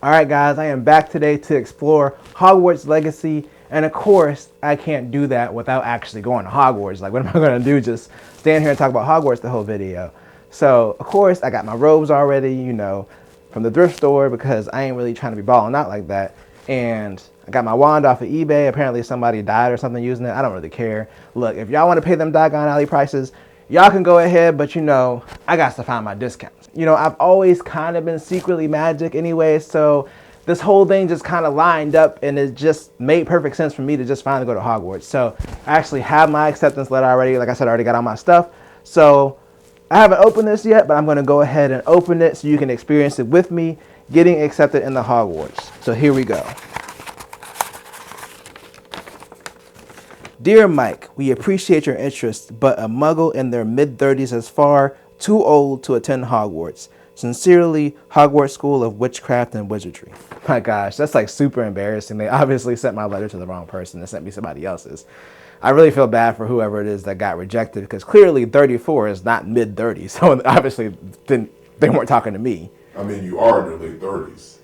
Alright guys, I am back today to explore Hogwarts Legacy, and of course, I can't do that without actually going to Hogwarts. Like, what am I going to do? Just stand here and talk about Hogwarts the whole video. So, of course, I got my robes already, you know, from the thrift store because I ain't really trying to be balling out like that. And I got my wand off of eBay. Apparently somebody died or something using it. I don't really care. Look, if y'all want to pay them Diagon Alley prices, y'all can go ahead, but you know, I got to find my discounts. You know, I've always kind of been secretly magic anyway, so this whole thing just kind of lined up and it just made perfect sense for me to just finally go to Hogwarts. So I actually have my acceptance letter already. Like I said, I already got all my stuff. So I haven't opened this yet, but I'm going to go ahead and open it so you can experience it with me getting accepted in the Hogwarts. So here we go. Dear Mike, we appreciate your interest, but a muggle in their mid-30s is far too old to attend Hogwarts. Sincerely, Hogwarts School of Witchcraft and Wizardry. My gosh, that's like super embarrassing. They obviously sent my letter to the wrong person and sent me somebody else's. I really feel bad for whoever it is that got rejected because clearly 34 is not mid-30s. So obviously they weren't talking to me. I mean, you are in your late 30s.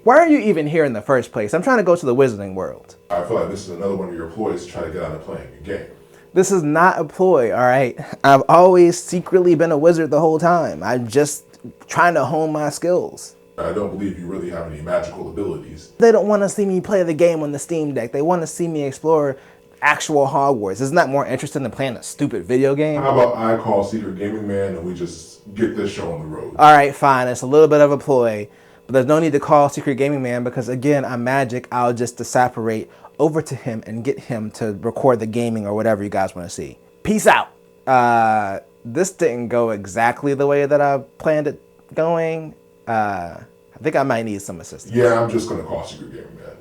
Why are you even here in the first place? I'm trying to go to the Wizarding World. I feel like this is another one of your ploys to try to get out of playing a game. This is not a ploy, all right? I've always secretly been a wizard the whole time. I'm just trying to hone my skills. I don't believe you really have any magical abilities. They don't want to see me play the game on the Steam Deck. They want to see me explore actual Hogwarts. Isn't that more interesting than playing a stupid video game? How about I call Secret Gaming Man and we just get this show on the road? All right, fine. It's a little bit of a ploy, but there's no need to call Secret Gaming Man because, again, I'm magic. I'll just separate over to him and get him to record the gaming or whatever you guys want to see. Peace out. This didn't go exactly the way that I planned it going. I think I might need some assistance. Yeah, I'm just going to call Secret Gaming Man.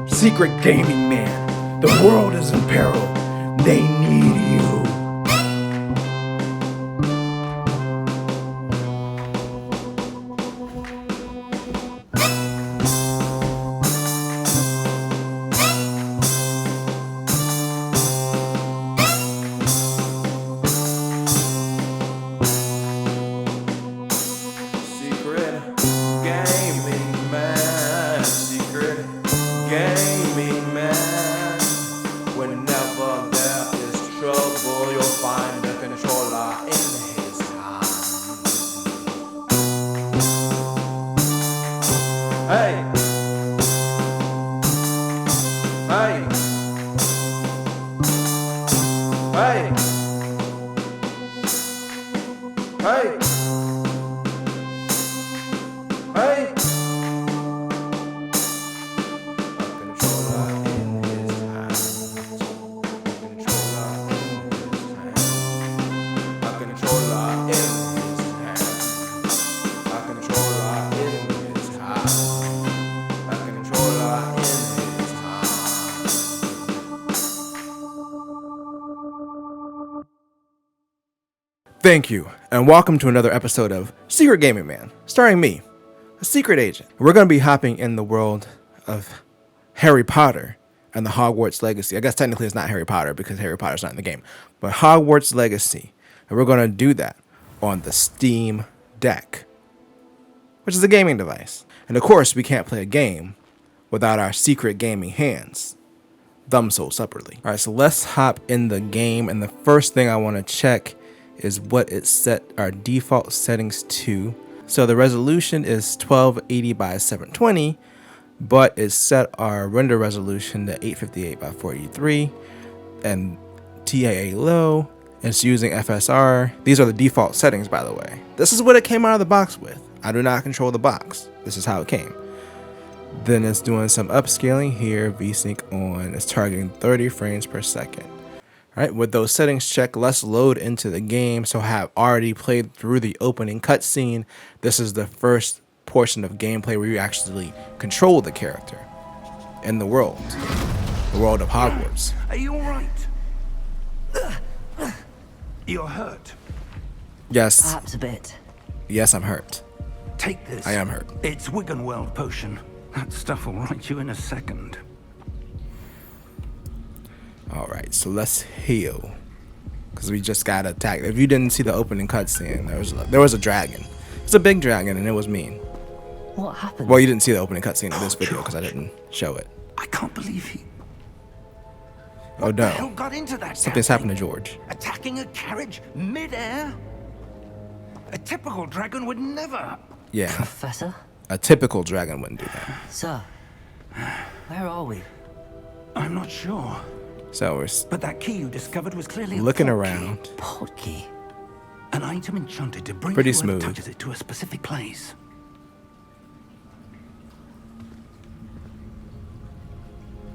Secret Gaming Man, the world is in peril. They need you. Gaming man, whenever there is trouble, you'll find a controller in his hand. Hey, hey, hey, hey, hey. Thank you, and welcome to another episode of Secret Gaming Man, starring me, a secret agent. We're going to be hopping in the world of Harry Potter and the Hogwarts Legacy. I guess technically it's not Harry Potter because Harry Potter's not in the game, but Hogwarts Legacy. And we're going to do that on the Steam Deck, which is a gaming device. And of course, we can't play a game without our secret gaming hands, thumb sold separately. All right, so let's hop in the game, and the first thing I want to check is what it set our default settings to. So the resolution is 1280 by 720, but it set our render resolution to 858 by 483 and TAA low. It's using FSR. These are the default settings, by the way. This is what it came out of the box with. I do not control the box. This is how it came. Then it's doing some upscaling here. VSync on. It's targeting 30 frames per second. All right, with those settings checked, let's load into the game. So I have already played through the opening cutscene. This is the first portion of gameplay where you actually control the character in the world of Hogwarts. Are you all right? You're hurt. Yes. Perhaps a bit. Yes, I'm hurt. Take this. I am hurt. It's Wiggenweld potion. That stuff will right you in a second. All right, so let's heal. because we just got attacked. If you didn't see the opening cutscene, there was a dragon. It's a big dragon, and it was mean. What happened? Well, you didn't see the opening cutscene of this video because I didn't show it. I can't believe he. Oh What the hell no, got into that? something's damn happened to thing? George. Attacking a carriage mid-air? A typical dragon would never. Yeah, Professor? a typical dragon wouldn't do that. Sir, where are we? I'm not sure. So we're But that key you discovered was clearly a looking port around. Port key. Key. An item enchanted to bring Pretty you whoever smooth. touches it to a specific place.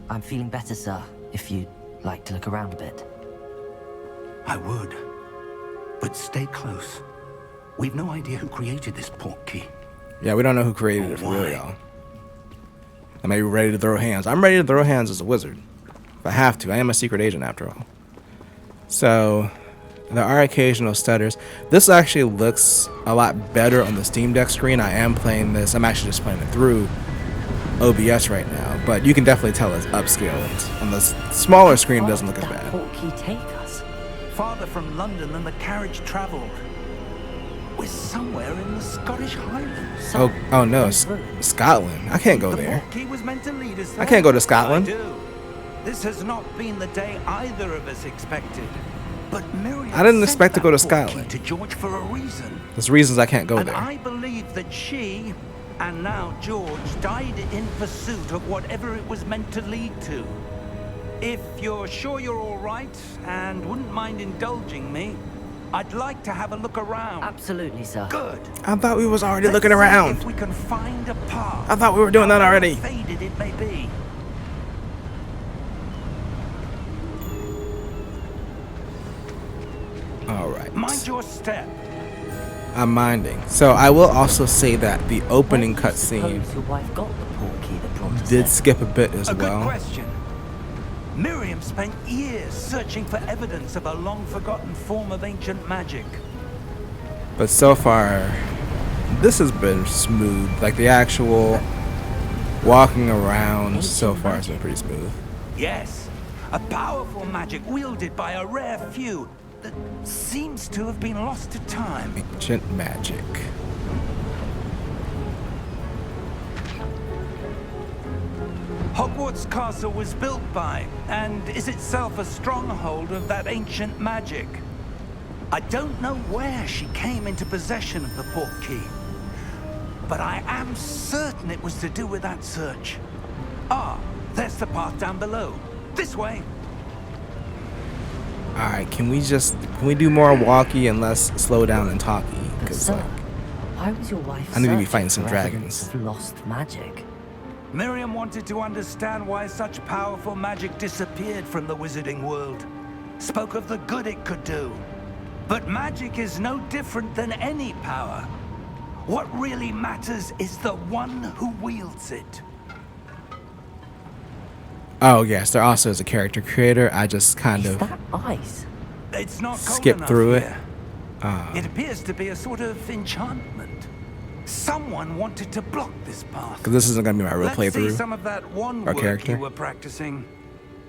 I'm feeling better, sir. If you'd like to look around a bit. I would. But stay close. We've no idea who created this port key. Yeah, we don't know who created it for real, Why? y'all. I may be ready to throw hands. I'm ready to throw hands as a wizard. If I have to. I am a secret agent after all. So, there are occasional stutters. This actually looks a lot better on the Steam Deck screen. I am playing this. I'm actually just playing it through OBS right now. But you can definitely tell it's upscaled. On the smaller screen, it doesn't look as Where did that bad. port key take us? Farther from London than the carriage travelled. We're somewhere in the Scottish Highlands. Sir, Oh no, those ruins. Scotland. I can't go The there. port key was meant to lead us there. I can't go to Scotland. I do. This has not been the day either of us expected. But Miriam I didn't sent expect to that go to port key Scotland. to George for a reason. There's reasons I can't go And there. I believe that she, and now George, died in pursuit of whatever it was meant to lead to. If you're sure you're all right and wouldn't mind indulging me, I'd like to have a look around. Absolutely, sir. Good. I thought we was already Let's looking see around. If we can find a path. I thought we were doing that already. However faded it may be. All right. Mind your step. I'm minding. So I will also say that the opening Where do you cutscene suppose your wife got the port key that brought us did there? skip a bit as A good well. question. Miriam spent years searching for evidence of a long-forgotten form of ancient magic. But so far, this has been smooth. Like the actual walking around so far has been pretty smooth. Yes, a powerful magic wielded by a rare few that seems to have been lost to time. Ancient magic. Hogwarts Castle was built by, and is itself a stronghold of that ancient magic. I don't know where she came into possession of the port key, but I am certain it was to do with that search. Ah, there's the path down below. This way. All right, can we do more walkie and less slow down and talky? But Because sir, like, why was your wife I need to be searching fighting some for evidence dragons. of lost magic? Miriam wanted to understand why such powerful magic disappeared from the wizarding world. Spoke of the good it could do. But magic is no different than any power. What really matters is the one who wields it. oh yes, there also is a character creator. I just kind Is of that ice? It's not cold skip enough through it. here. It appears to be a sort of enchantment. Someone wanted to block this path. because this isn't gonna be my real Let's see playthrough. some of that one Our work character. you were practicing.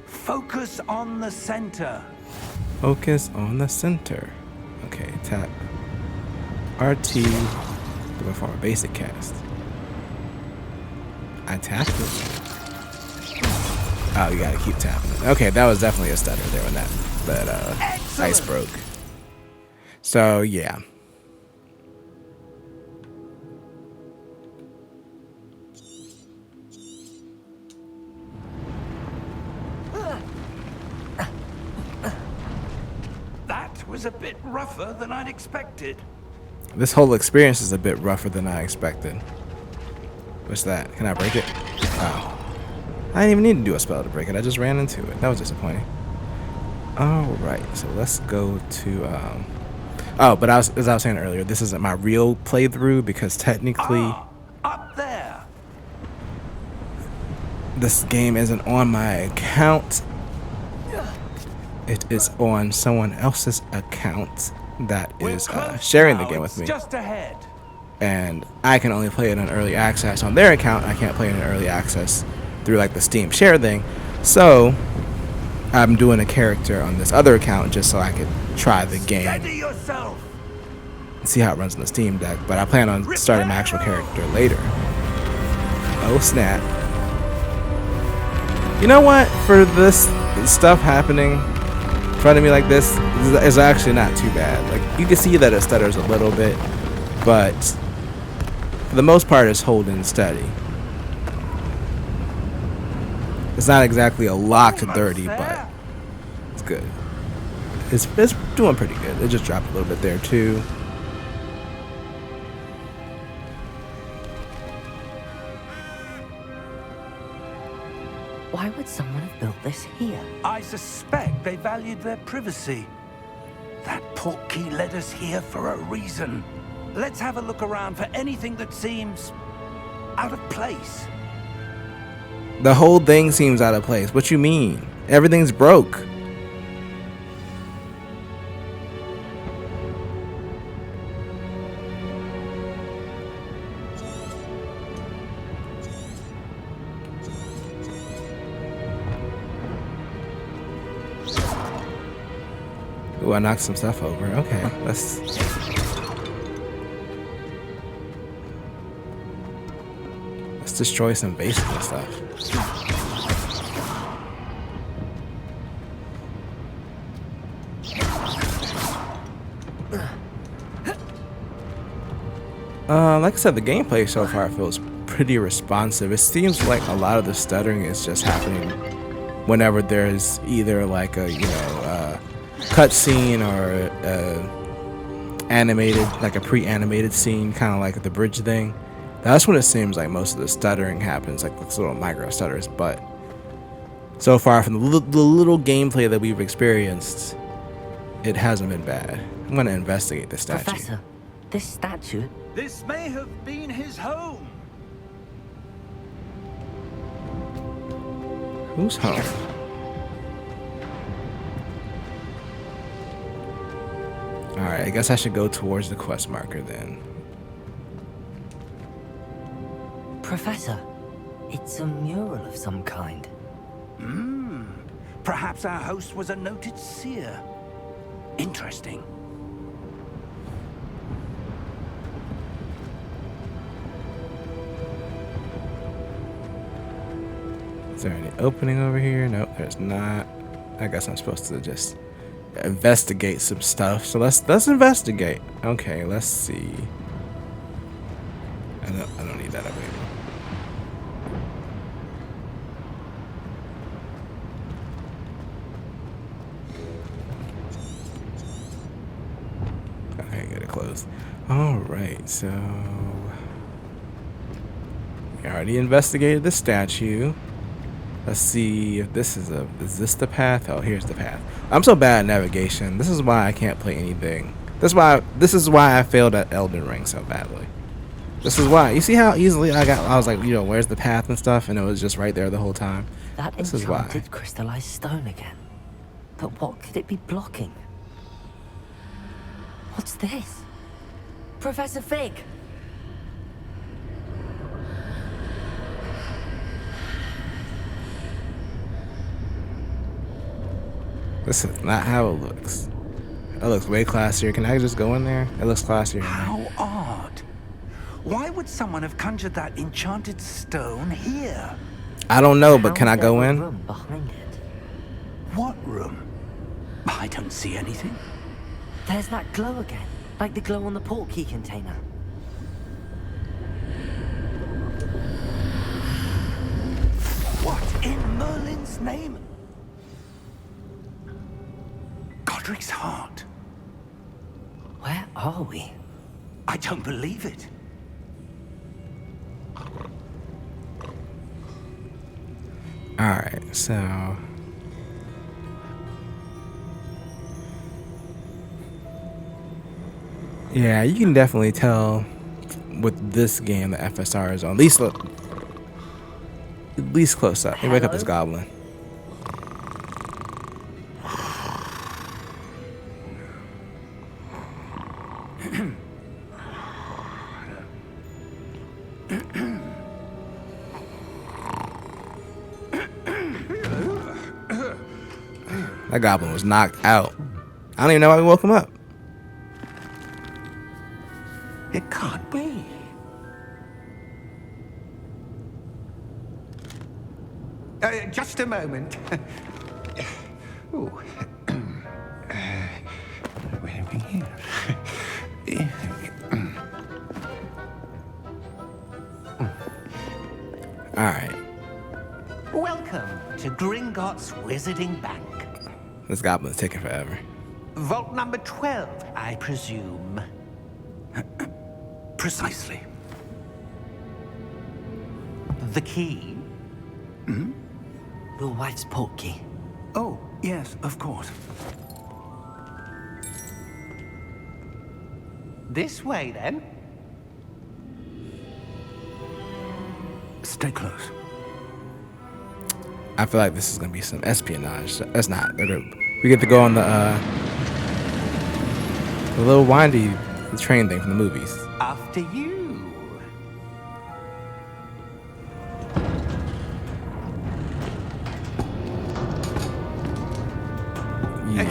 Focus on the center. Focus on the center. Okay, tap RT to perform a basic cast. I tapped it. Oh, you gotta keep tapping it. Okay, that was definitely a stutter there when that ice broke. So yeah. That was a bit rougher than I'd expected. This whole experience is a bit rougher than I expected. What's that? Can I break it? Oh. I didn't even need to do a spell to break it. I just ran into it. That was disappointing. Alright, so let's go to oh, but as I was saying earlier, this isn't my real playthrough because technically Up there. this game isn't on my account. It is on someone else's account that We're is close sharing the now. game with It's me. Just ahead. And I can only play it in early access on their account. I can't play it in early access through like the Steam share thing. So I'm doing a character on this other account just so I could try the game Steady yourself. and see how it runs on the Steam Deck. But I plan on starting my actual character later. Oh snap. You know what? For this stuff happening in front of me like this is actually not too bad. Like, you can see that it stutters a little bit, but for the most part it's holding steady. It's not exactly a locked 30, but it's good. It's doing pretty good. It just dropped a little bit there too. Why would someone have built this here? I suspect they valued their privacy. That portkey led us here for a reason. Let's have a look around for anything that seems out of place. The whole thing seems out of place. What you mean? Everything's broke. Ooh, I knocked some stuff over. Okay, let's destroy some bases and stuff. Like I said, the gameplay so far feels pretty responsive. It seems like a lot of the stuttering is just happening whenever there's either like a cutscene or animated, like a pre-animated scene, kind of like the bridge thing. That's when it seems like most of the stuttering happens, like this little micro stutters. But so far, from the little gameplay that we've experienced, it hasn't been bad. I'm gonna investigate the statue. Professor, this statue? This may have been his home. Who's home? Alright, I guess I should go towards the quest marker then. Professor, it's a mural of some kind. Perhaps our host was a noted seer. Interesting. Is there any opening over here? Nope, there's not. I guess I'm supposed to just investigate some stuff. So let's investigate. Okay, let's see. I don't need that up anymore. Okay, get it closed. Alright, so we already investigated the statue. Let's see if this is this the path? Oh, here's the path. I'm so bad at navigation. This is why I can't play anything. This is why I failed at Elden Ring so badly. This is why. You see how easily I was like, where's the path and stuff, and it was just right there the whole time. This is enchanted crystallized stone again. But what could it be blocking? What's this? Professor Fig! This is not how it looks. It looks way classier. Can I just go in there? It looks classier. How odd. Why would someone have conjured that enchanted stone here? I don't know, but can I go in? Room behind it. What room? I don't see anything. There's that glow again, like the glow on the portkey container. What in Merlin's name? Godric's heart. Where are we? I don't believe it. Alright, so yeah, you can definitely tell with this game the FSR is on at least close up. Let me wake up this goblin. That goblin was knocked out. I don't even know why we woke him up. It can't be. Just a moment. Ooh. Where are we here? All right. Welcome to Gringotts Wizarding Bank. This goblin's taking forever. Vault number 12, I presume. Precisely. The key? Your wife's portkey. Oh, yes, of course. This way, then. Stay close. I feel like this is gonna be some espionage. That's not. We get to go on the little windy train thing from the movies. After you.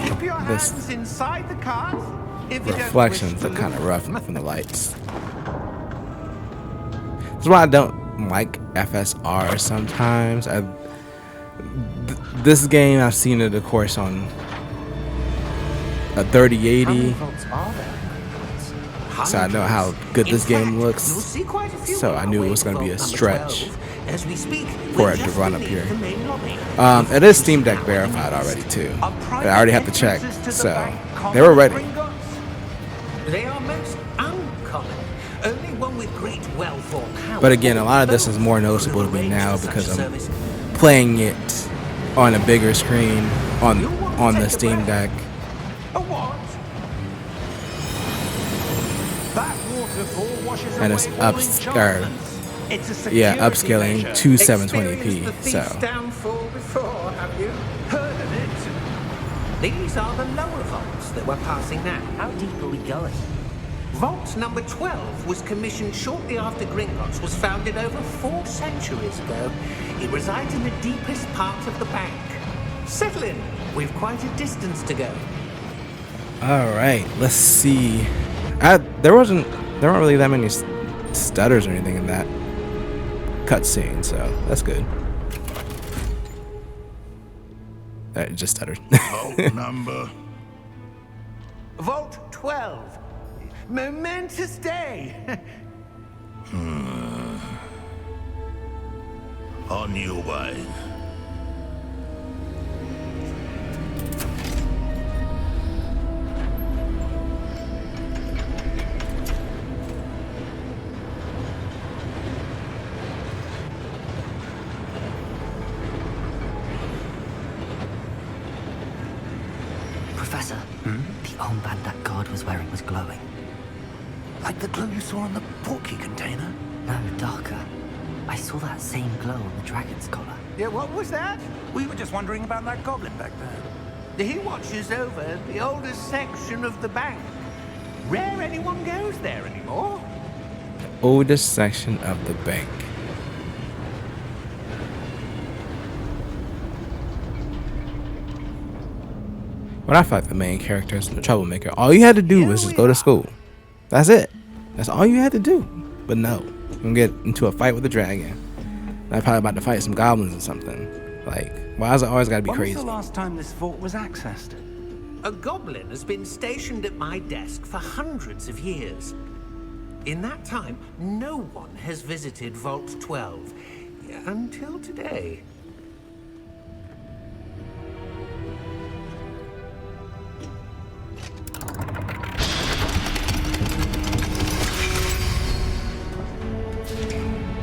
Keep your This hands inside the cart. If you don't reflections wish to are kind of lose rough them. from the lights. That's why I don't like FSR sometimes. This game, I've seen it, of course, on a How 3080. many vaults are there? So I know how good In this game fact, looks. you'll see quite a few So I knew it was on going to be a vault number stretch 12. As we speak, for we're it to just run up beneath here. the main lobby. It is Steam Deck verified already too. Our I already have to check. entrances to the So bank they were ready. Gringotts. They are most uncommon. Only one with great wealth or power. But again, a lot of this is more noticeable to me now because I'm playing it on a bigger screen on the Steam Deck. A what? That waterfall washes And it's away all enchantments. It's a security Upscaling measure. to Experienced 720p. the So thief's downfall before, have you? Heard of it? These are the lower vaults that we're passing now. How deep are we going? Vault number 12 was commissioned shortly after Gringotts was founded over 4 centuries ago. It resides in the deepest part of the bank. Settle in. We've quite a distance to go. all right, let's see. There weren't really that many stutters or anything in that cutscene, so that's good. It just stuttered. Vault number. Vault 12. Momentous day. On your way. Professor, the armband that guard was wearing was glowing. Like the glow you saw on the portkey container? No, darker. I saw that same glow on the dragon's collar. Yeah, what was that? We were just wondering about that goblin back there. He watches over the oldest section of the bank. Rare anyone goes there anymore. Oldest section of the bank. But I feel like the main character is the troublemaker. All you had to do was just go to school. That's it. That's all you had to do. But no, you're gonna get into a fight with a dragon. I'm probably about to fight some goblins or something. Like, why is it always gotta be When was crazy? the last time this vault was accessed? A goblin has been stationed at my desk for hundreds of years. In that time, no one has visited Vault 12 until today.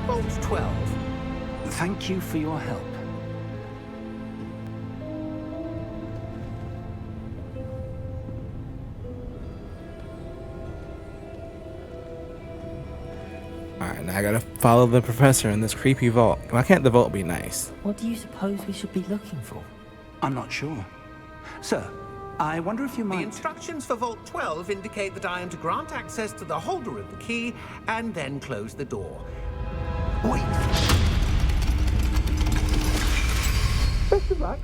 Vault 12. Thank you for your help. Alright, now I gotta follow the professor in this creepy vault. Why can't the vault be nice? What do you suppose we should be looking for? I'm not sure. Sir, I wonder if you The might... instructions for Vault 12 indicate that I am to grant access to the holder of the key and then close the door. Wait. Best of luck.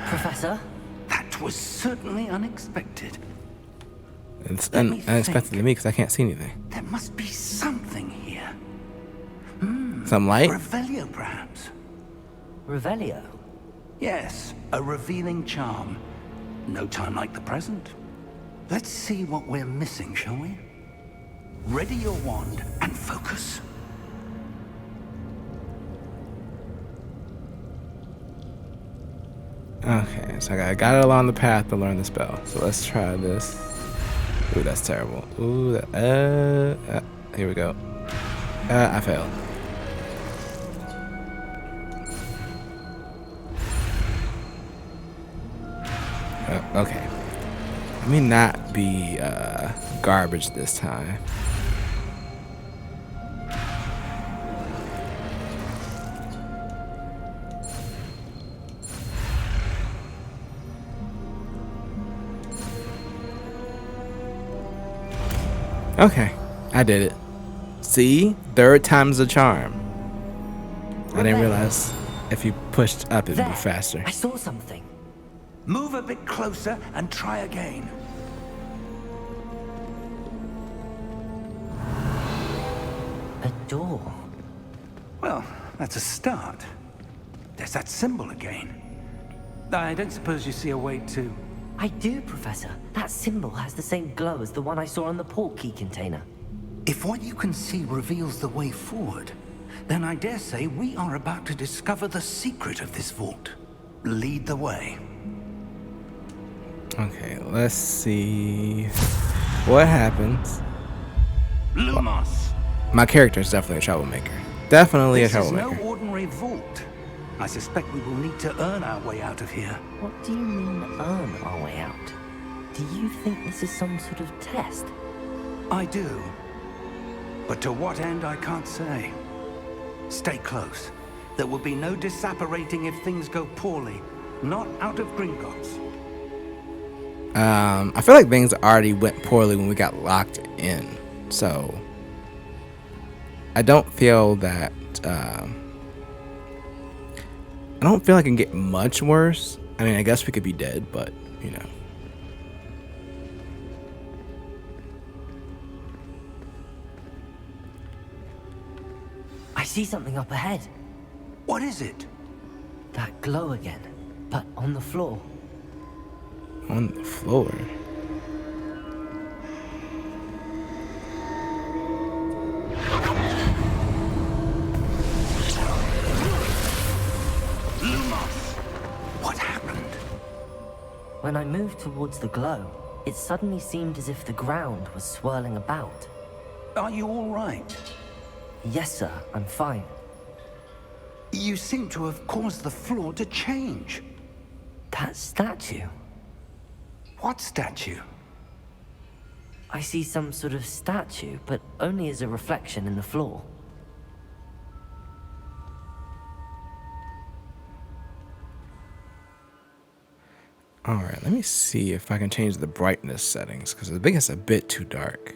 Professor? That was certainly unexpected. It's Let me unexpected think. to me because I can't see anything. There must be something here. Some light? Revelio, perhaps? Revelio? Yes, a revealing charm. No time like the present. Let's see what we're missing, shall we? Ready your wand and focus. Okay, so I got it along the path to learn the spell. So let's try this. Ooh, that's terrible. Ooh, here we go. I failed. Okay. Let me not be garbage this time. Okay, I did it. See? Third time's a charm. I didn't realize if you pushed up it'd be faster. I saw something. Move a bit closer and try again. A door. Well, that's a start. There's that symbol again. I don't suppose you see a way to... I do, Professor. That symbol has the same glow as the one I saw on the port key container. If what you can see reveals the way forward, then I dare say we are about to discover the secret of this vault. Lead the way. Okay, let's see what happens. Lumos! My character is definitely a troublemaker. Definitely a This is troublemaker. no ordinary vault. I suspect we will need to earn our way out of here. What do you mean, earn our way out? Do you think this is some sort of test? I do. But to what end, I can't say. Stay close. There will be no disapparating if things go poorly. Not out of Gringotts. I feel like things already went poorly when we got locked in. So I don't feel that I don't feel like it can get much worse. I mean, I guess we could be dead, but you know. I see something up ahead. What is it? That glow again, but on the floor. On the floor. Lumos! What happened? When I moved towards the glow, it suddenly seemed as if the ground was swirling about. Are you all right? Yes, sir, I'm fine. You seem to have caused the floor to change. That statue. What statue? I see some sort of statue, but only as a reflection in the floor. Alright, let me see if I can change the brightness settings, because I think it's a bit too dark.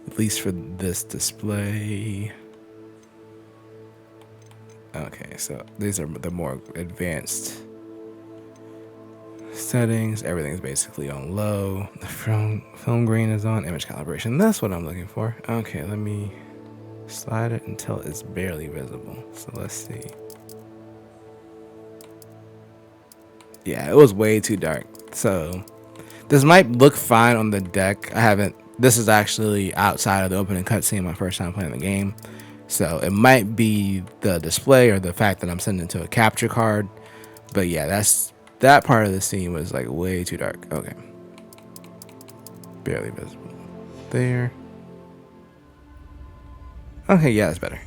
At least for this display. Okay, so these are the more advanced settings. Everything's basically on low. The film grain is on. Image calibration. That's what I'm looking for. Okay, let me slide it until it's barely visible. So let's see. Yeah, it was way too dark. So this might look fine on the deck. This is actually outside of the opening cutscene, my first time playing the game. So it might be the display or the fact that I'm sending it to a capture card. But yeah, that part of the scene was like way too dark. Okay. Barely visible. There. Okay, yeah, that's better.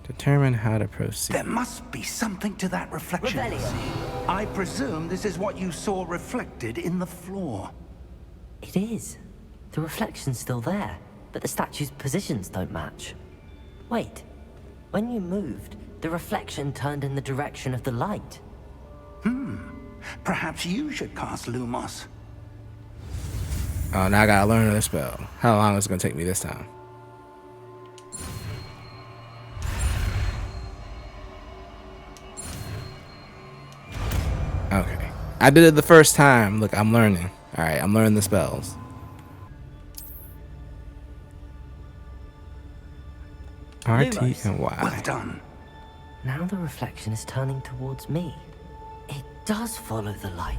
Determine how to proceed. There must be something to that reflection. Revelio. I presume this is what you saw reflected in the floor. It is. The reflection's still there, but the statue's positions don't match. Wait. When you moved, the reflection turned in the direction of the light. Perhaps you should cast Lumos. Oh, now I gotta learn another spell. How long is it gonna take me this time? I did it the first time. Look, I'm learning. All right, I'm learning the spells. RT and Y. Well done. Now the reflection is turning towards me. It does follow the light.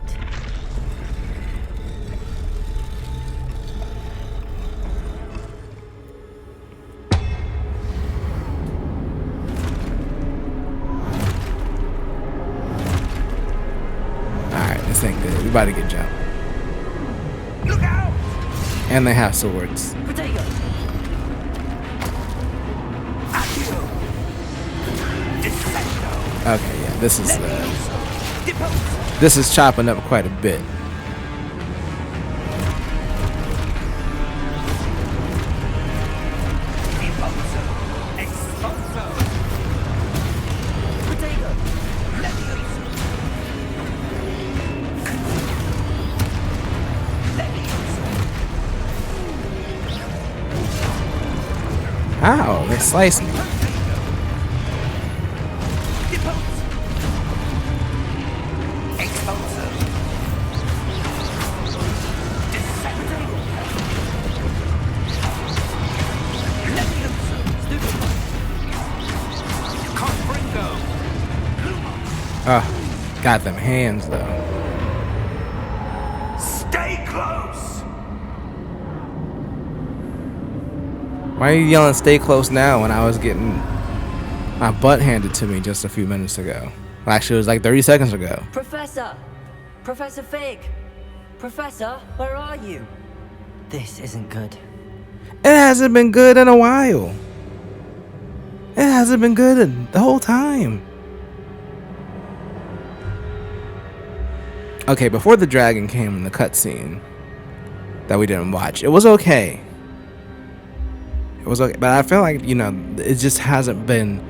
Alright, this ain't good. We about to get jumped. Look out! And they have swords. Potato! Accio! Descendo! Okay, yeah, Depose! this is chopping up quite a bit. Impulso! Expulso! Potato! Levioso! Levioso! Ow, they sliced me. Depose! Expulso! Descendo! Levioso! Confringo! Oh, got them hands though. Stay close! Why are you yelling stay close now when I was getting my butt handed to me just a few minutes ago? Well, actually, it was like 30 seconds ago. Professor! Professor Fig! Professor, where are you? This isn't good. It hasn't been good in a while. It hasn't been good the whole time. Okay, before the dragon came in the cutscene that we didn't watch, it was okay. It was okay, but I feel like, you know, it just hasn't been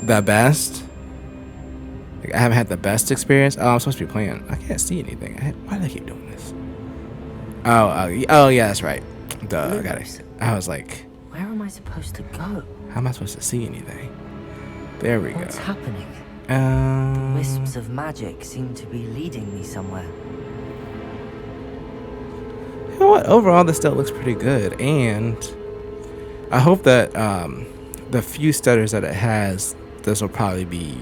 the best. Like, I haven't had the best experience. Oh, I'm supposed to be playing. I can't see anything. Why do I keep doing this? Oh, yeah, that's right. Duh, I got it. I was like, Where am I supposed to go? how am I supposed to see anything? There we go. What's happening? Wisps of magic seem to be leading me somewhere. You know what? Overall, this still looks pretty good, and I hope that the few stutters that it has, this will probably be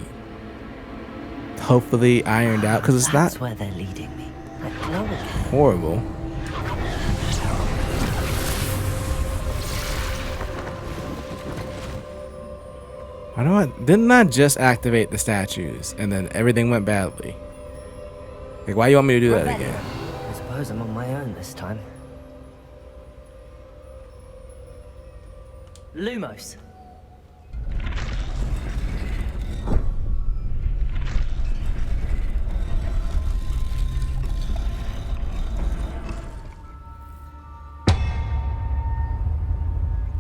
hopefully ironed out, because it's That's not where they're leading me. Like glow again. horrible. I know what? Didn't I just activate the statues and then everything went badly? Like, why you want me to do that Rebecca. again? I suppose I'm on my own this time. Lumos.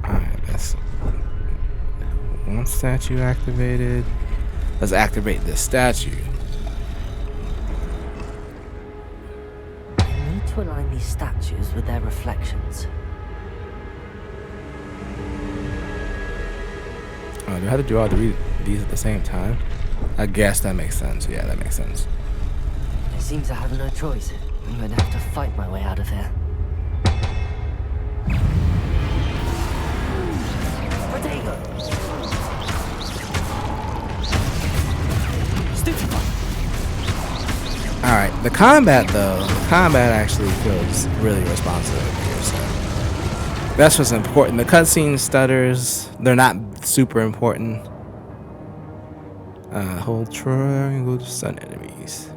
Alright, that's one statue activated. Let's activate this statue. I need to align these statues with their reflections. Oh, do I have to do all these at the same time? I guess that makes sense. Yeah, that makes sense. It seems I have no choice. I'm going to have to fight my way out of here. Potato! Alright, the combat though, actually feels really responsive here, so that's what's important. The cutscene stutters, they're not super important. Hold triangle to stun enemies.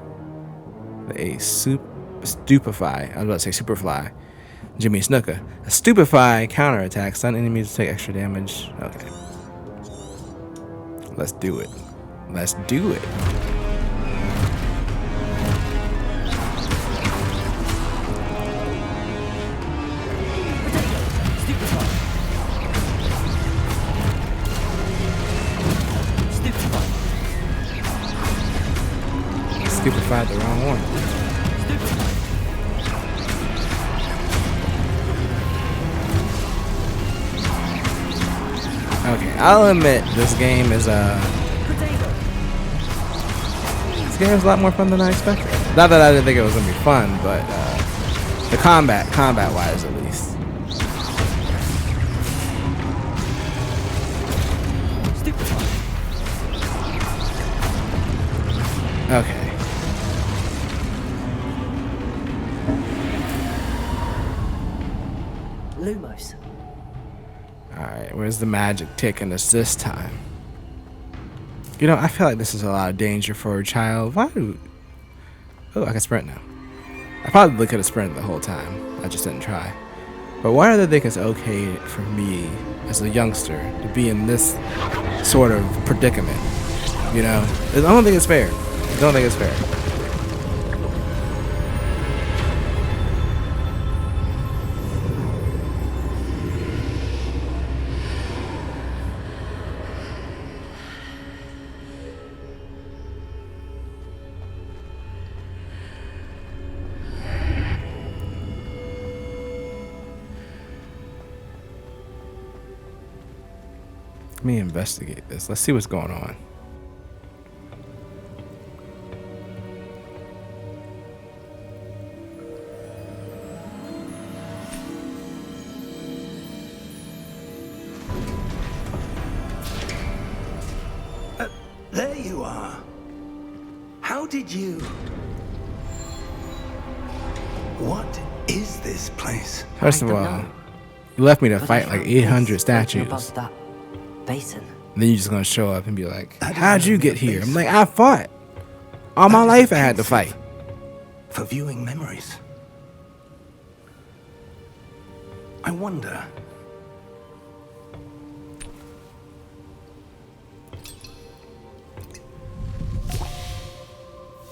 A stupefy. I was about to say superfly. Jimmy Snooker. A stupefy counterattack. Stun enemies to take extra damage. Okay. Let's do it. Let's do it. Stupefied the wrong one. Okay, I'll admit this game is a lot more fun than I expected. Not that I didn't think it was gonna be fun, but the combat-wise at least. Okay. Lumos. Alright, where's the magic taking us this time? You know, I feel like this is a lot of danger for a child. Why do... Oh, I can sprint now. I probably could have sprinted the whole time. I just didn't try. But why do they think it's okay for me, as a youngster, to be in this sort of predicament? You know? I don't think it's fair. I don't think it's fair. Let me investigate this. Let's see what's going on. There you are. How did you... What is this place? First of I don't all, know. you left me to But I fight like found 800 this statues. above that basin. And then you're just gonna show up and be like, That is how'd you only a get here? I'm basic. like, I fought. All my That is life I had to fight. offensive. For viewing memories. I wonder...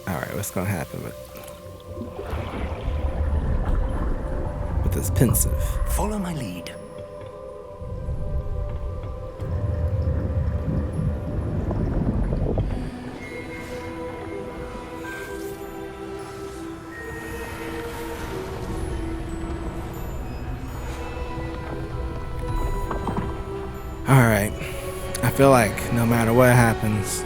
Alright, what's gonna happen with this pensive? Follow my lead. Alright. I feel like no matter what happens,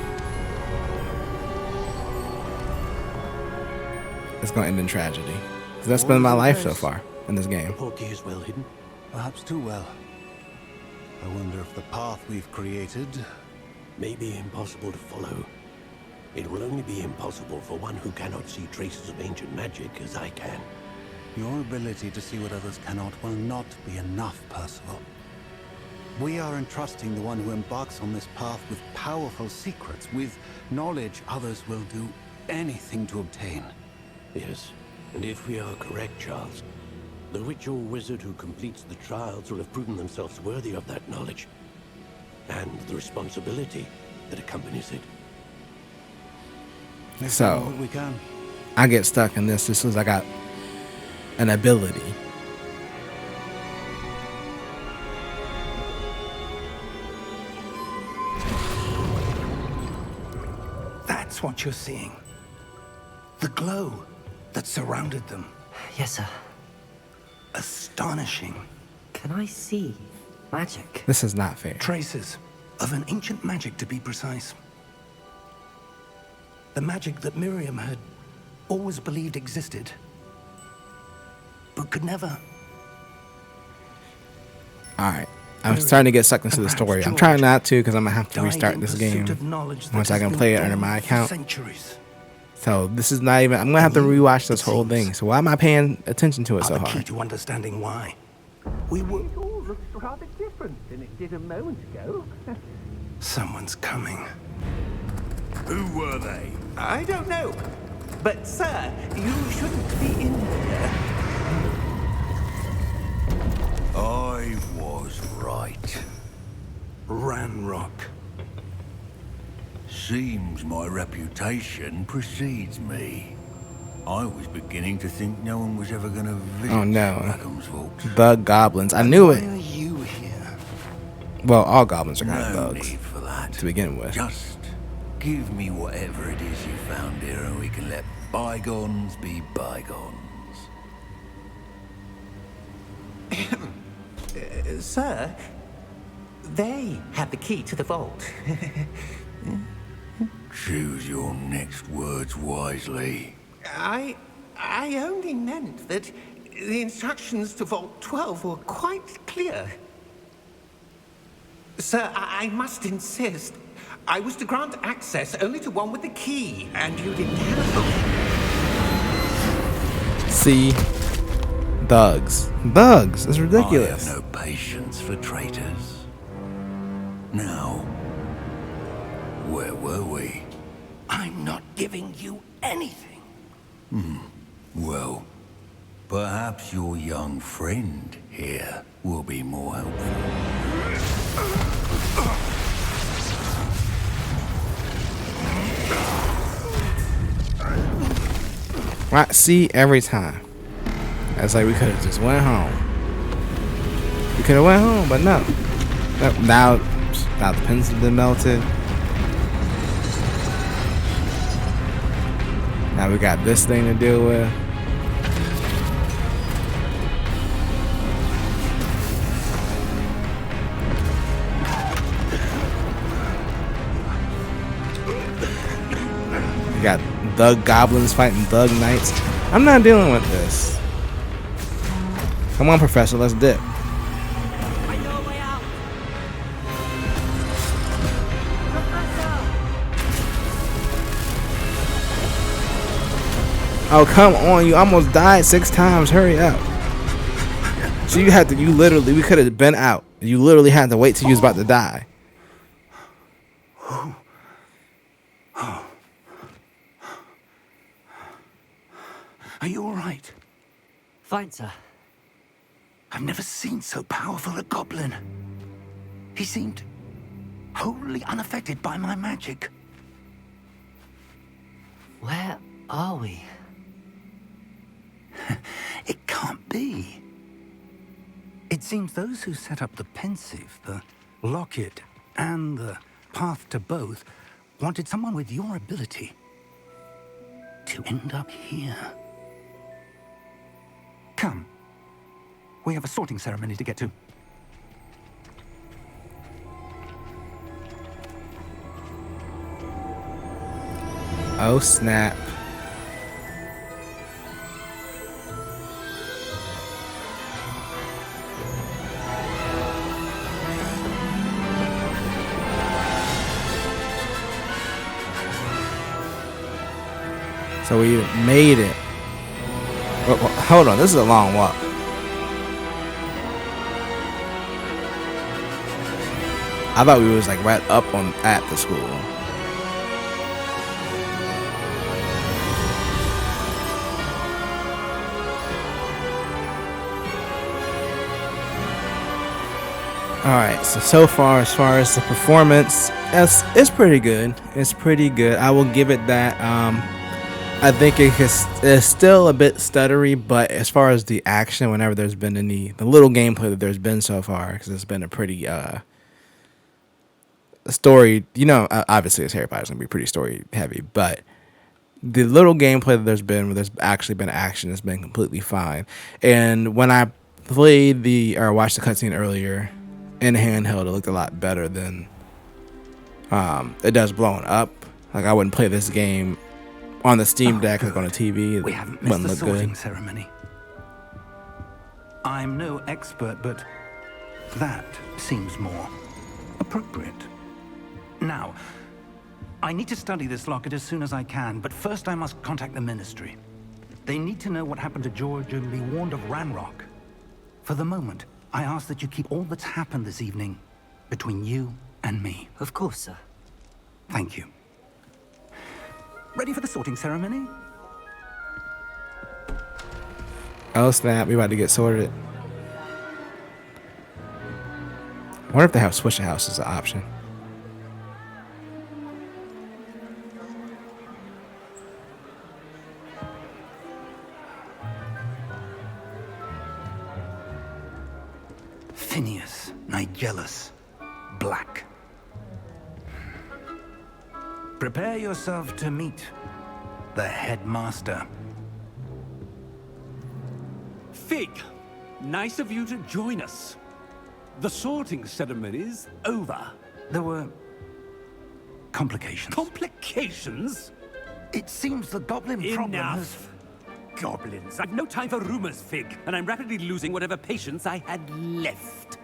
it's gonna end in tragedy. 'Cause that's been my life so far in this game. Portkey is well hidden. Perhaps too well. I wonder if the path we've created... May be impossible to follow. It will only be impossible for one who cannot see traces of ancient magic as I can. Your ability to see what others cannot will not be enough, Percival. We are entrusting the one who embarks on this path with powerful secrets, with knowledge others will do anything to obtain. Yes, and if we are correct, Charles, the witch or wizard who completes the trials will have proven themselves worthy of that knowledge, and the responsibility that accompanies it. Let's So- do what we can. I get stuck in this just as I got an ability. That's what you're seeing. The glow that surrounded them. Yes, sir. Astonishing. Can I see magic? This is not fair. Traces of an ancient magic, to be precise. The magic that Miriam had always believed existed, but could never. Alright. I'm starting to get sucked into the story. I'm trying not to because I'm gonna have to died restart in this pursuit game of knowledge that once I has can been play it under dormant my for account. Centuries. So this is not even. I'm gonna have to rewatch this whole thing. So why am I paying attention to it Are so the key hard? to understanding why. We were. It all looks rather different than it did a moment ago. Someone's coming. Who were they? I don't know. But, sir, you shouldn't be in here. I was right. Ranrock. Seems my reputation precedes me. I was beginning to think no one was ever going to visit Oh, no. Rackham's vault. The goblins. I knew Why it. are you here? Well, all goblins are kind of No thugs need for that. to begin with. Just give me whatever it is you found here and we can let bygones be bygones. Sir, they have the key to the vault. Choose your next words wisely. I only meant that the instructions to Vault 12 were quite clear. Sir, I must insist. I was to grant access only to one with the key, and you didn't have it. See? Thugs. Thugs. It's ridiculous. I have no patience for traitors. Now, where were we? I'm not giving you anything. Well, perhaps your young friend here will be more helpful. Right, see, every time. It's like we could have just went home. We could have went home, but no. Now the pins have been melted. Now we got this thing to deal with. We got thug goblins fighting thug knights. I'm not dealing with this. Come on, Professor, let's dip. I know a way out. Professor! Oh, come on, you almost died 6 times. Hurry up. So we could have been out. You literally had to wait till you was about to die. Are you all right? Fine, sir. I've never seen so powerful a goblin. He seemed wholly unaffected by my magic. Where are we? It can't be. It seems those who set up the pensive, the locket, and the path to both wanted someone with your ability to end up here. Come. We have a sorting ceremony to get to. Oh, snap. So we made it. Well, hold on, this is a long walk. I thought we was like right up at the school. Alright, so far as the performance, it's pretty good. It's pretty good. I will give it that. I think it's still a bit stuttery, but as far as the action, whenever there's been the little gameplay that there's been so far, because it's been a pretty story, obviously it's Harry Potter's gonna be pretty story heavy, but the little gameplay that there's been, where there's actually been action, has been completely fine. And when I played watched the cutscene earlier in handheld, it looked a lot better than it does blowing up. Like, I wouldn't play this game on the Steam Deck, like on a TV. We haven't missed the sorting ceremony. I'm no expert, but that seems more appropriate. Now, I need to study this locket as soon as I can, but first I must contact the Ministry. They need to know what happened to George and be warned of Ranrock. For the moment, I ask that you keep all that's happened this evening between you and me. Of course, sir. Thank you. Ready for the sorting ceremony? Oh snap, we about to get sorted. I wonder if they have Swishahouse as an option. Phineas, Nigellus, Black. Prepare yourself to meet the headmaster. Fig, nice of you to join us. The sorting ceremony's over. There were complications. Complications? It seems the goblin problem has... Enough! Goblins. I've no time for rumors, Fig, and I'm rapidly losing whatever patience I had left.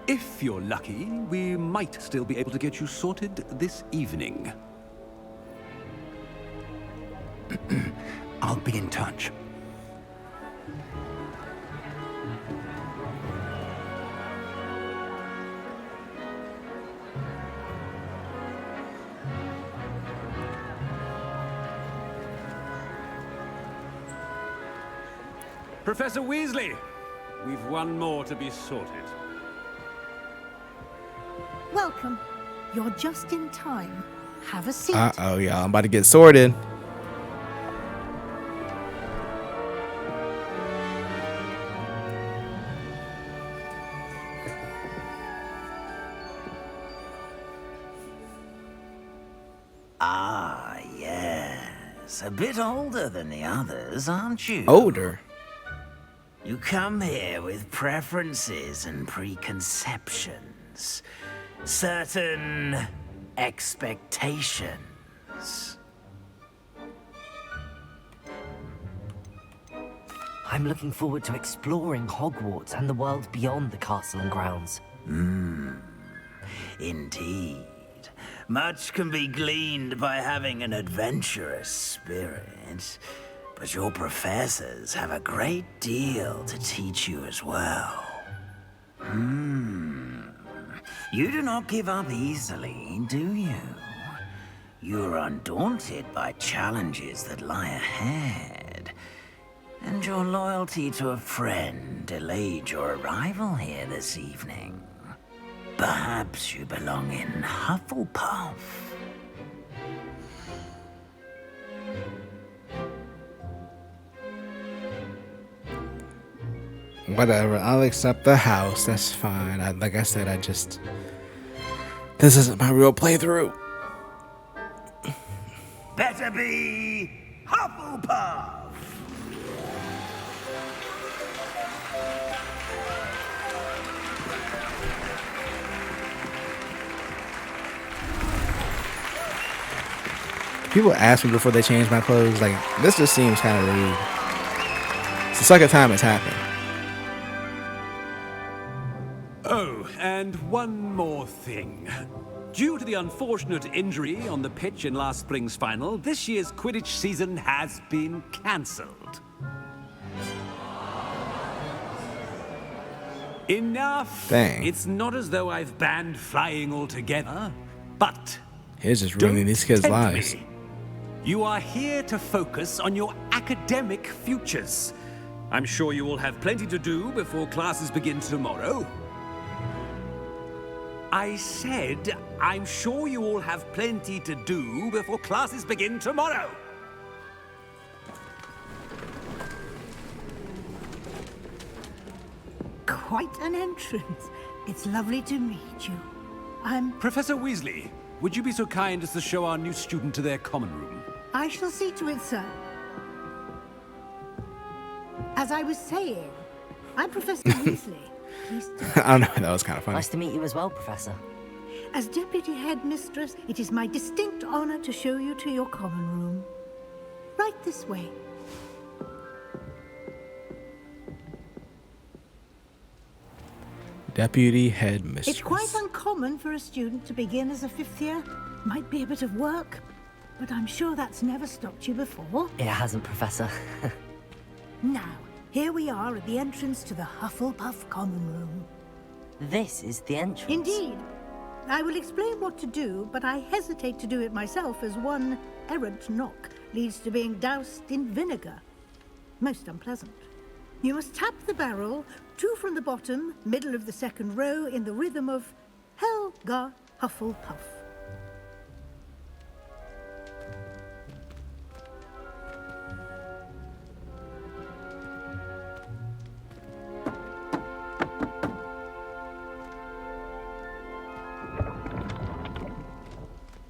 If you're lucky, we might still be able to get you sorted this evening. I'll be in touch. Professor Weasley, we've one more to be sorted. Welcome. You're just in time. Have a seat. Uh-oh, y'all. I'm about to get sorted. Ah, yes. A bit older than the others, aren't you? Older? You come here with preferences and preconceptions. Certain expectations. I'm looking forward to exploring Hogwarts and the world beyond the castle and grounds. Indeed. Much can be gleaned by having an adventurous spirit, but your professors have a great deal to teach you as well. You do not give up easily, do you? You're undaunted by challenges that lie ahead, and your loyalty to a friend delayed your arrival here this evening. Perhaps you belong in Hufflepuff. Whatever, I'll accept the house. That's fine. Like I said, this isn't my real playthrough. Better be Hufflepuff! People ask me before they change my clothes, like, this just seems kind of rude. It's the second time it's happened. Oh, and one more thing. Due to the unfortunate injury on the pitch in last spring's final, this year's Quidditch season has been cancelled. Enough! Dang. It's not as though I've banned flying altogether, but... He's just ruining these kids' tempt lives. me. You are here to focus on your academic futures. I'm sure you will have plenty to do before classes begin tomorrow. I said, I'm sure you all have plenty to do before classes begin tomorrow. Quite an entrance. It's lovely to meet you. Professor Weasley, would you be so kind as to show our new student to their common room? I shall see to it, sir. As I was saying, I'm Professor Weasley. Pleased to... I don't know, that was kind of funny. Nice to meet you as well, Professor. As Deputy Headmistress, it is my distinct honor to show you to your common room. Right this way. Deputy Headmistress. It's quite uncommon for a student to begin as a fifth year. Might be a bit of work, but I'm sure that's never stopped you before. It hasn't, Professor. Now, here we are at the entrance to the Hufflepuff common room. This is the entrance. Indeed. I will explain what to do, but I hesitate to do it myself as one errant knock leads to being doused in vinegar. Most unpleasant. You must tap the barrel, 2 from the bottom, middle of the second row, in the rhythm of Helga Hufflepuff.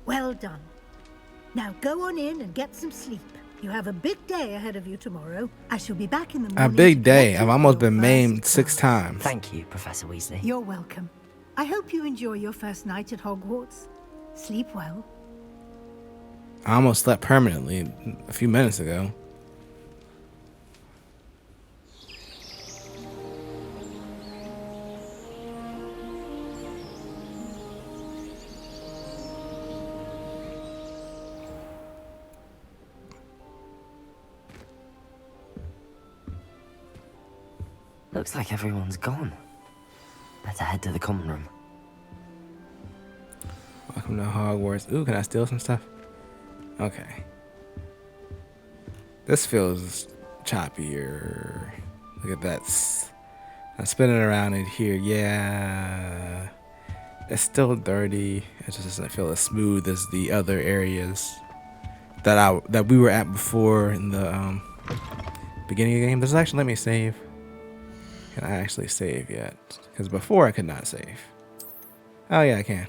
Well done. Now go on in and get some sleep. You have a big day ahead of you tomorrow. I shall be back in the morning. A big day? I've almost been maimed 6 times. Thank you, Professor Weasley. You're welcome. I hope you enjoy your first night at Hogwarts. Sleep well. I almost slept permanently a few minutes ago. Looks like everyone's gone. Better head to the common room. Welcome to Hogwarts. Ooh, can I steal some stuff? Okay. This feels choppier. Look at that. I'm spinning around in here. Yeah. It's still dirty. It just doesn't feel as smooth as the other areas that we were at before in the beginning of the game. Does it actually let me save? Can I actually save yet? Because before I could not save. Oh yeah, I can.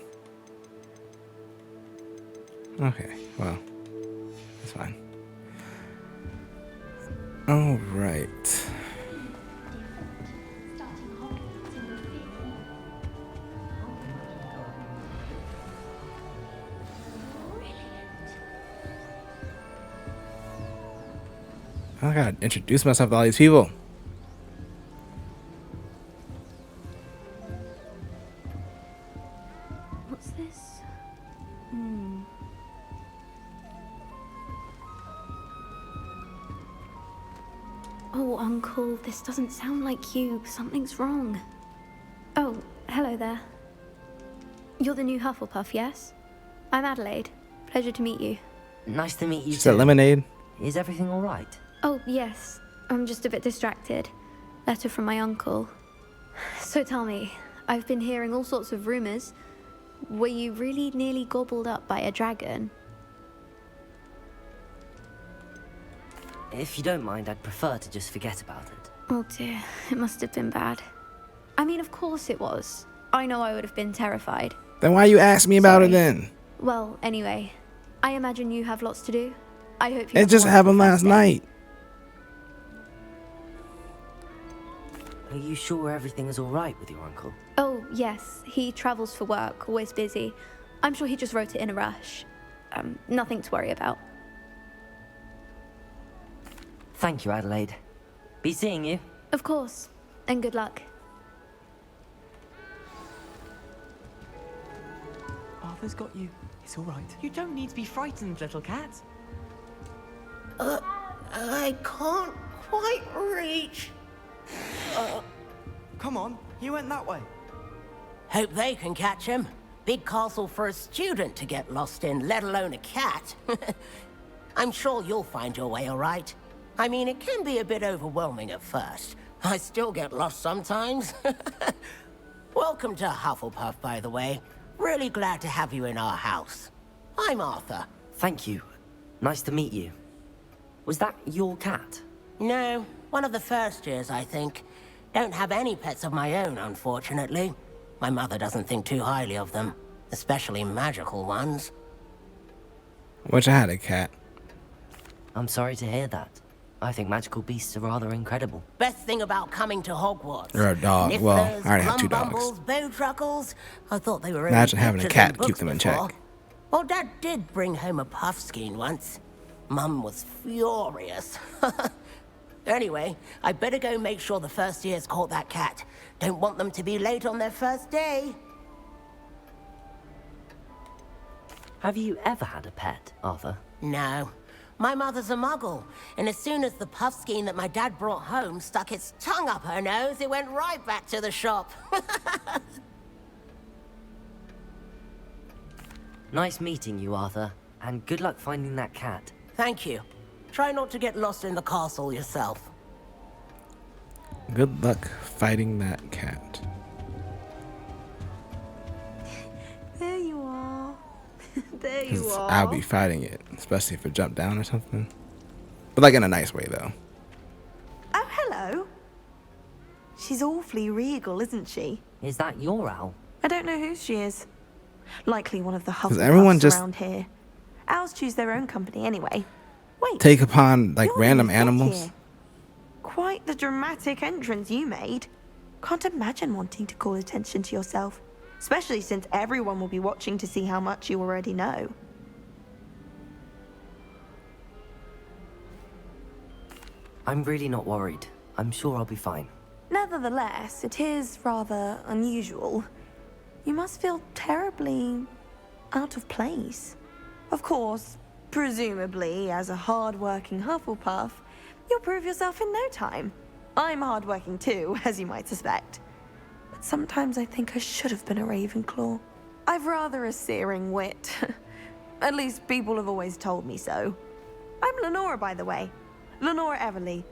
Okay, well, that's fine. All right. I gotta introduce myself to all these people. What's this? Oh, Uncle, this doesn't sound like you. Something's wrong. Oh, hello there. You're the new Hufflepuff, yes? I'm Adelaide. Pleasure to meet you. Nice to meet you She said too. lemonade. Is everything all right? Oh, yes. I'm just a bit distracted. Letter from my uncle. So tell me, I've been hearing all sorts of rumors. Were you really nearly gobbled up by a dragon? If you don't mind, I'd prefer to just forget about it. Oh dear, it must have been bad. I mean, of course it was. I know I would have been terrified. Then why you ask me about it then? Well, anyway, I imagine you have lots to do. I hope you. It just happened last night. Are you sure everything is all right with your uncle? Oh, yes. He travels for work, always busy. I'm sure he just wrote it in a rush. Nothing to worry about. Thank you, Adelaide. Be seeing you. Of course. And good luck. Arthur's got you. It's all right. You don't need to be frightened, little cat. I can't quite reach. Come on, you went that way. Hope they can catch him. Big castle for a student to get lost in, let alone a cat. I'm sure you'll find your way all right. I mean, it can be a bit overwhelming at first. I still get lost sometimes. Welcome to Hufflepuff, by the way. Really glad to have you in our house. I'm Arthur. Thank you. Nice to meet you. Was that your cat? No, one of the first years, I think. Don't have any pets of my own, unfortunately. My mother doesn't think too highly of them, especially magical ones. Wish I had a cat. I'm sorry to hear that. I think magical beasts are rather incredible. Best thing about coming to Hogwarts. Or a dog. Nifflers, Well, I already have 2 dogs. Bumbles, Bowtruckles. I thought they were Imagine only having a pictures cat in to keep books them in before. check. Well, Dad did bring home a puffskein once. Mum was furious. Anyway, I better go make sure the first years caught that cat. Don't want them to be late on their first day. Have you ever had a pet, Arthur? No. My mother's a muggle, and as soon as the puffskein that my dad brought home stuck its tongue up her nose, it went right back to the shop. Nice meeting you, Arthur, and good luck finding that cat. Thank you. Try not to get lost in the castle yourself. Good luck fighting that cat. There you are. There you 'Cause are. I'll be fighting it, especially if it jumped down or something. But like in a nice way, though. Oh, hello. She's awfully regal, isn't she? Is that your owl? I don't know who she is. Likely one of the everyone Hufflepuffs just- around here. Owls choose their own company anyway. Wait, Take upon like you're random in the animals. here. Quite the dramatic entrance you made. Can't imagine wanting to call attention to yourself, especially since everyone will be watching to see how much you already know. I'm really not worried. I'm sure I'll be fine. Nevertheless, it is rather unusual. You must feel terribly out of place. Of course, presumably, as a hard-working Hufflepuff, you'll prove yourself in no time. I'm hard-working too, as you might suspect. But sometimes I think I should have been a Ravenclaw. I've rather a searing wit. At least people have always told me so. I'm Lenora, by the way. Lenora Everly.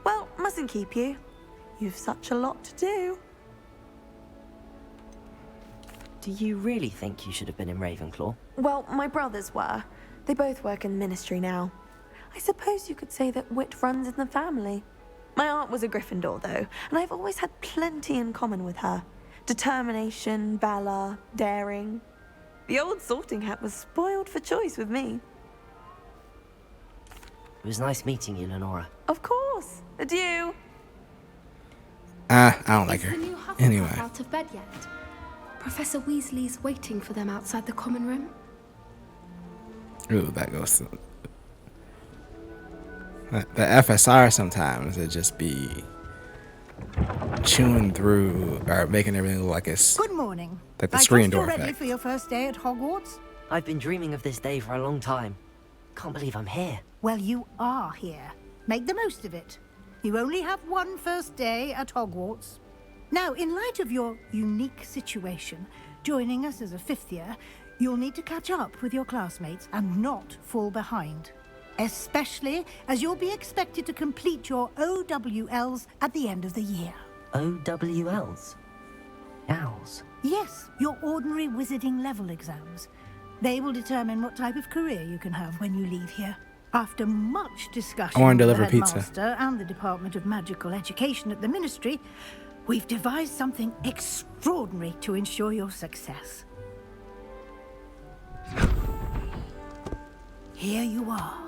Well, mustn't keep you. You've such a lot to do. Do you really think you should have been in Ravenclaw? Well, my brothers were. They both work in the ministry now. I suppose you could say that wit runs in the family. My aunt was a Gryffindor, though, and I've always had plenty in common with her. Determination, valor, daring. The old sorting hat was spoiled for choice with me. It was nice meeting you, Lenora. Of course. Adieu. I don't like her. Is the new Hufflepuff Anyway. out of bed yet? Professor Weasley's waiting for them outside the common room. Ooh, that goes to... The FSR sometimes, it just be chewing through or making everything look like it's... Good morning. Like the I screen trust you're door ready effect. for your first day at Hogwarts? I've been dreaming of this day for a long time. Can't believe I'm here. Well, you are here. Make the most of it. You only have one first day at Hogwarts. Now, in light of your unique situation, joining us as a fifth year, you'll need to catch up with your classmates and not fall behind. Especially as you'll be expected to complete your OWLs at the end of the year. OWLs? Owls? Yes, your ordinary wizarding level exams. They will determine what type of career you can have when you leave here. After much discussion I wanna with the deliver pizza. headmaster and the Department of Magical Education at the Ministry, we've devised something extraordinary to ensure your success. Here you are.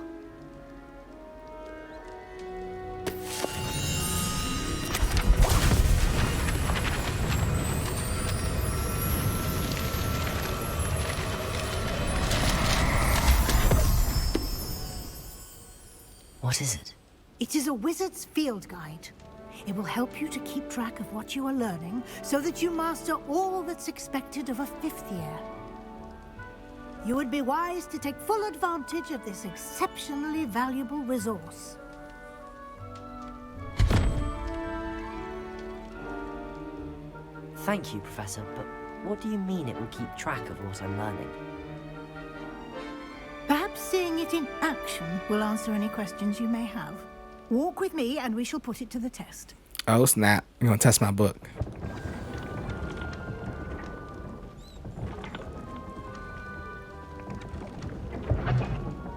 What is it? It is a wizard's field guide. It will help you to keep track of what you are learning so that you master all that's expected of a fifth year. You would be wise to take full advantage of this exceptionally valuable resource. Thank you, Professor, but what do you mean it will keep track of what I'm learning? Perhaps seeing it in action will answer any questions you may have. Walk with me and we shall put it to the test. Oh, snap. I'm going to test my book.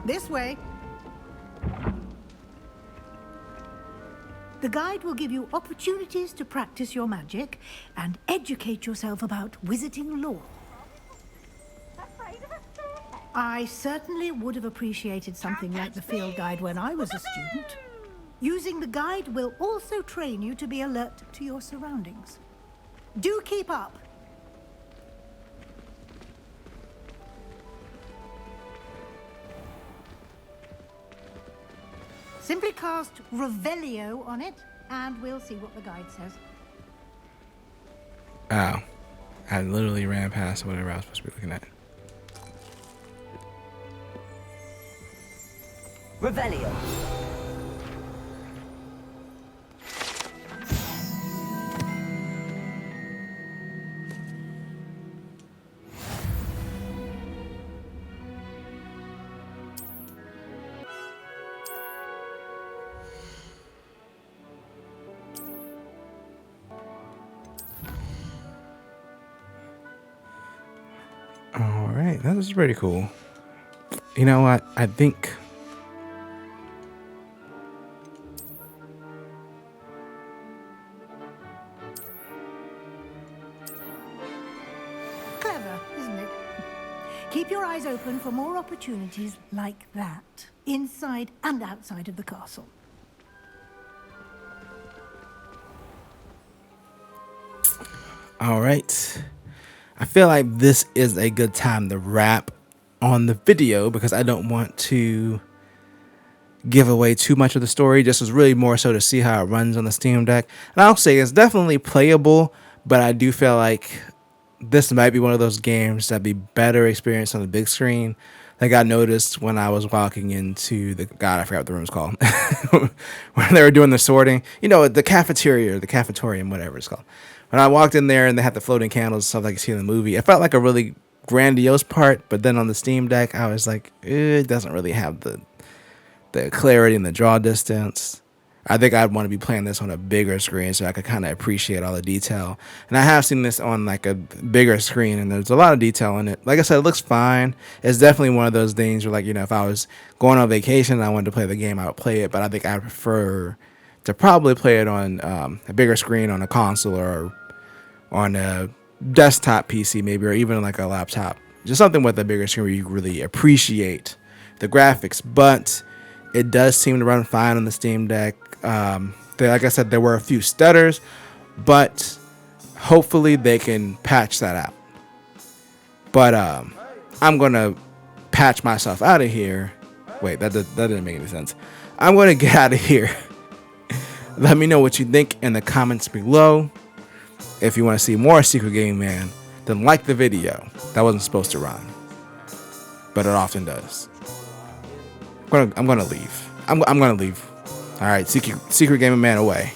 This way. The guide will give you opportunities to practice your magic and educate yourself about wizarding lore. I certainly would have appreciated something like the field guide when I was a student. Using the guide will also train you to be alert to your surroundings. Do keep up. Simply cast Revelio on it, and we'll see what the guide says. Oh. I literally ran past whatever I was supposed to be looking at. Revelio. All right. That was pretty cool. You know what? I think... Clever, isn't it? Keep your eyes open for more opportunities like that, inside and outside of the castle. All right. I feel like this is a good time to wrap on the video because I don't want to give away too much of the story. Just was really more so to see how it runs on the Steam Deck. And I'll say it's definitely playable, but I do feel like this might be one of those games that'd be better experienced on the big screen. Like I noticed when I was walking into I forgot what the room's called, when they were doing the sorting, the cafeteria or the cafetorium, whatever it's called. When I walked in there and they had the floating candles and stuff like you see in the movie, it felt like a really grandiose part. But then on the Steam Deck, I was like, it doesn't really have the clarity and the draw distance. I think I'd want to be playing this on a bigger screen so I could kind of appreciate all the detail. And I have seen this on like a bigger screen, and there's a lot of detail in it. Like I said, it looks fine. It's definitely one of those things where, like, if I was going on vacation and I wanted to play the game, I would play it. But I think I prefer to probably play it on a bigger screen on a console or on a desktop PC maybe, or even like a laptop. Just something with a bigger screen where you really appreciate the graphics. But it does seem to run fine on the Steam Deck. Like I said, there were a few stutters, but hopefully they can patch that out. But I'm gonna patch myself out of here. Wait, that didn't make any sense. I'm gonna get out of here. Let me know what you think in the comments below. If you want to see more Secret Gaming Man, then like the video. That wasn't supposed to rhyme, but it often does. I'm gonna leave. I'm gonna leave. All right, Secret Gaming Man away.